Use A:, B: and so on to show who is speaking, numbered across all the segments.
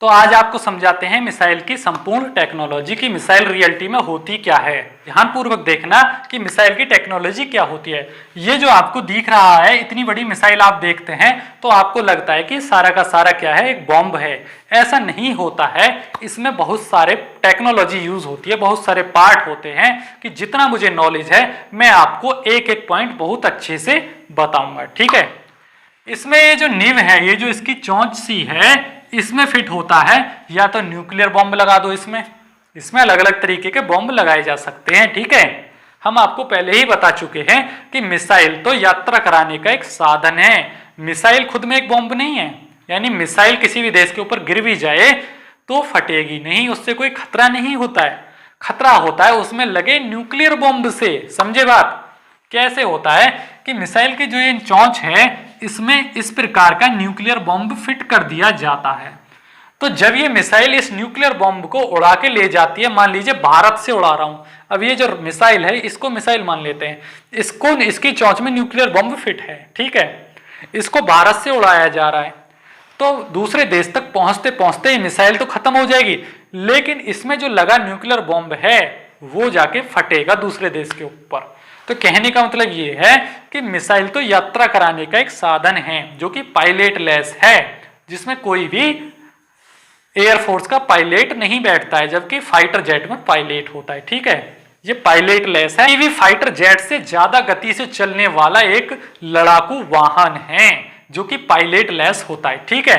A: तो आज आपको समझाते हैं मिसाइल की संपूर्ण टेक्नोलॉजी की मिसाइल रियलिटी में होती क्या है। ध्यानपूर्वक देखना कि मिसाइल की टेक्नोलॉजी क्या होती है। ये जो आपको दिख रहा है, इतनी बड़ी मिसाइल आप देखते हैं तो आपको लगता है कि सारा का सारा क्या है, एक बॉम्ब है। ऐसा नहीं होता है। इसमें बहुत सारे टेक्नोलॉजी यूज होती है, बहुत सारे पार्ट होते हैं कि जितना मुझे नॉलेज है मैं आपको एक एक पॉइंट बहुत अच्छे से बताऊंगा। ठीक है। इसमें ये जो नींव है, ये जो इसकी चोंच सी है, इसमें फिट होता है या तो न्यूक्लियर बॉम्ब लगा दो। इसमें अलग अलग तरीके के बॉम्ब लगाए जा सकते हैं। ठीक है। हम आपको पहले ही बता चुके हैं कि मिसाइल तो यात्रा कराने का एक साधन है। मिसाइल खुद में एक बॉम्ब नहीं है। यानी मिसाइल किसी भी देश के ऊपर गिर भी जाए तो फटेगी नहीं, उससे कोई खतरा नहीं होता है। खतरा होता है उसमें लगे न्यूक्लियर बॉम्ब से। समझे बात? कैसे होता है कि मिसाइल की जो ये चोंच है, इसमें इस प्रकार का न्यूक्लियर बॉम्ब फिट कर दिया जाता है। तो जब ये मिसाइल इस न्यूक्लियर बॉम्ब को उड़ा के ले जाती है, मान लीजिए भारत से उड़ा रहा हूं, अब ये जो मिसाइल है इसको मिसाइल मान लेते हैं, इसकी चोंच में न्यूक्लियर बॉम्ब फिट है। ठीक है। इसको भारत से उड़ाया जा रहा है तो दूसरे देश तक पहुंचते पहुंचते ये मिसाइल तो खत्म हो जाएगी, लेकिन इसमें जो लगा न्यूक्लियर बॉम्ब है वो जाके फटेगा दूसरे देश के ऊपर। तो कहने का मतलब ये है कि मिसाइल तो यात्रा कराने का एक साधन है जो कि पायलट लेस है, जिसमें कोई भी एयरफोर्स का पायलट नहीं बैठता है, जबकि फाइटर जेट में पायलट होता है। ठीक है। ये पायलट लेस है। ये भी फाइटर जेट से ज्यादा गति से चलने वाला एक लड़ाकू वाहन है जो कि पायलट लेस होता है। ठीक है।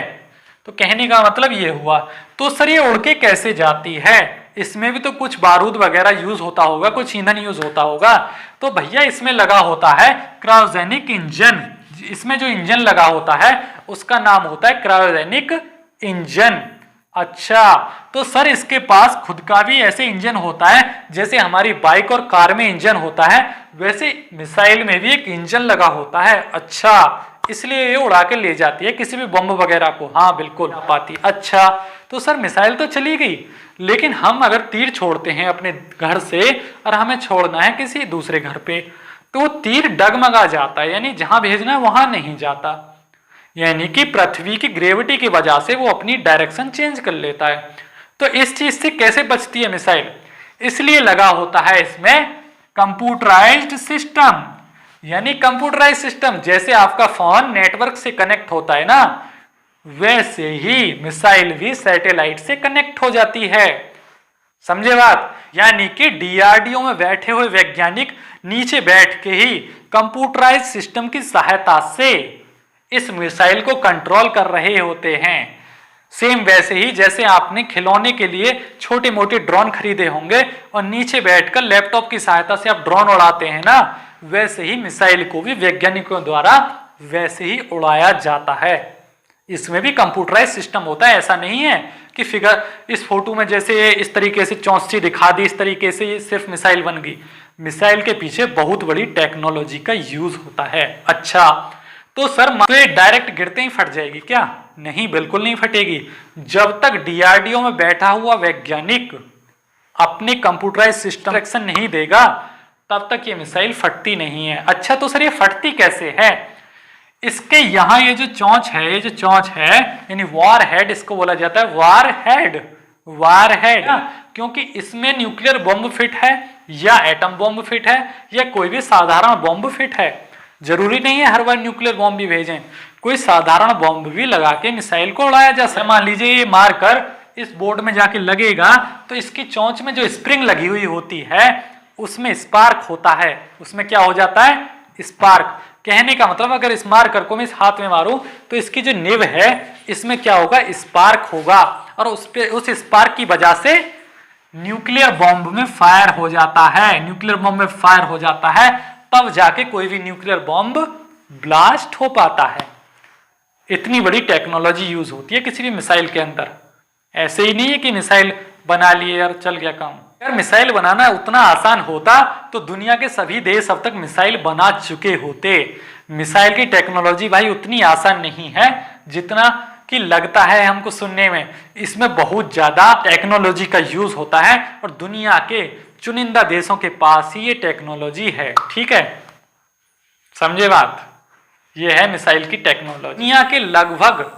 A: तो कहने का मतलब ये हुआ। तो सर ये उड़ के कैसे जाती है? इसमें भी तो कुछ बारूद वगैरह यूज होता होगा, कुछ ईंधन यूज होता होगा। तो भैया इसमें लगा होता है क्रायोजेनिक इंजन। इसमें जो इंजन लगा होता है उसका नाम होता है क्रायोजेनिक इंजन। अच्छा, तो सर इसके पास खुद का भी ऐसे इंजन होता है जैसे हमारी बाइक और कार में इंजन होता है, वैसे मिसाइल में भी एक इंजन लगा होता है। अच्छा, इसलिए ये उड़ा के ले जाती है किसी भी बम वगैरह को। हाँ बिल्कुल पाती। अच्छा, तो सर मिसाइल तो चली गई, लेकिन हम अगर तीर छोड़ते हैं अपने घर से और हमें छोड़ना है किसी दूसरे घर पे, तो तीर डगमगा जाता है, यानी जहां भेजना है वहां नहीं जाता। यानी कि पृथ्वी की ग्रेविटी की वजह से वो अपनी डायरेक्शन चेंज कर लेता है। तो इस चीज से कैसे बचती है मिसाइल? इसलिए लगा होता है इसमें कंप्यूटराइज्ड सिस्टम। यानी कंप्यूटराइज सिस्टम, जैसे आपका फोन नेटवर्क से कनेक्ट होता है ना, वैसे ही मिसाइल भी सैटेलाइट से कनेक्ट हो जाती है। समझे बात? यानी कि डीआरडीओ में बैठे हुए वैज्ञानिक नीचे बैठ के ही कंप्यूटराइज सिस्टम की सहायता से इस मिसाइल को कंट्रोल कर रहे होते हैं। सेम वैसे ही जैसे आपने खिलौने के लिए छोटे मोटे ड्रोन खरीदे होंगे और नीचे बैठकर लैपटॉप की सहायता से आप ड्रोन उड़ाते हैं ना, वैसे ही मिसाइल को भी वैज्ञानिकों द्वारा वैसे ही उड़ाया जाता है। इसमें भी कंप्यूटराइज सिस्टम होता है। ऐसा नहीं है कि फिगर इस फोटो में जैसे इस तरीके से चौंसी दिखा दी, इस तरीके से ये सिर्फ मिसाइल बन गई। मिसाइल के पीछे बहुत बड़ी टेक्नोलॉजी का यूज होता है। अच्छा, तो सर तो ये डायरेक्ट गिरते ही फट जाएगी क्या? नहीं, बिल्कुल नहीं फटेगी। जब तक डीआरडीओ में बैठा हुआ वैज्ञानिक अपने कंप्यूटराइज सिस्टम एक्शन नहीं देगा तब तक ये मिसाइल फटती नहीं है। अच्छा, तो सर ये फटती कैसे है? इसके यहाँ ये जो चोंच है, यानी वार हेड इसको बोला जाता है। वार हेड, क्योंकि इसमें न्यूक्लियर बॉम्ब फिट है या एटम बॉम्ब फिट है या कोई भी साधारण बॉम्ब फिट है। जरूरी नहीं है हर बार न्यूक्लियर बॉम्ब भी भेजें, कोई साधारण बॉम्ब भी लगा के मिसाइल को उड़ाया जा सकता है। मान लीजिए ये मारकर इस बोर्ड में जाके लगेगा तो इसकी चोंच में जो स्प्रिंग लगी हुई होती है उसमें स्पार्क होता है। उसमें क्या हो जाता है? स्पार्क। कहने का मतलब अगर इस मार्कर को मैं इस हाथ में मारूं तो इसकी जो निब है इसमें क्या होगा? स्पार्क होगा, और उस स्पार्क की वजह से न्यूक्लियर बॉम्ब में फायर हो जाता है। न्यूक्लियर बॉम्ब में फायर हो जाता है, तब जाके कोई भी न्यूक्लियर बॉम्ब ब्लास्ट हो पाता है। इतनी बड़ी टेक्नोलॉजी यूज होती है किसी भी मिसाइल के अंदर। ऐसे ही नहीं है कि मिसाइल बना लिए और चल गया काम। अगर मिसाइल बनाना उतना आसान होता तो दुनिया के सभी देश अब तक मिसाइल बना चुके होते। मिसाइल की टेक्नोलॉजी भाई उतनी आसान नहीं है जितना कि लगता है हमको सुनने में। इसमें बहुत ज्यादा टेक्नोलॉजी का यूज होता है और दुनिया के चुनिंदा देशों के पास ही ये टेक्नोलॉजी है। ठीक है, समझे बात? ये है मिसाइल की टेक्नोलॉजी। दुनिया के लगभग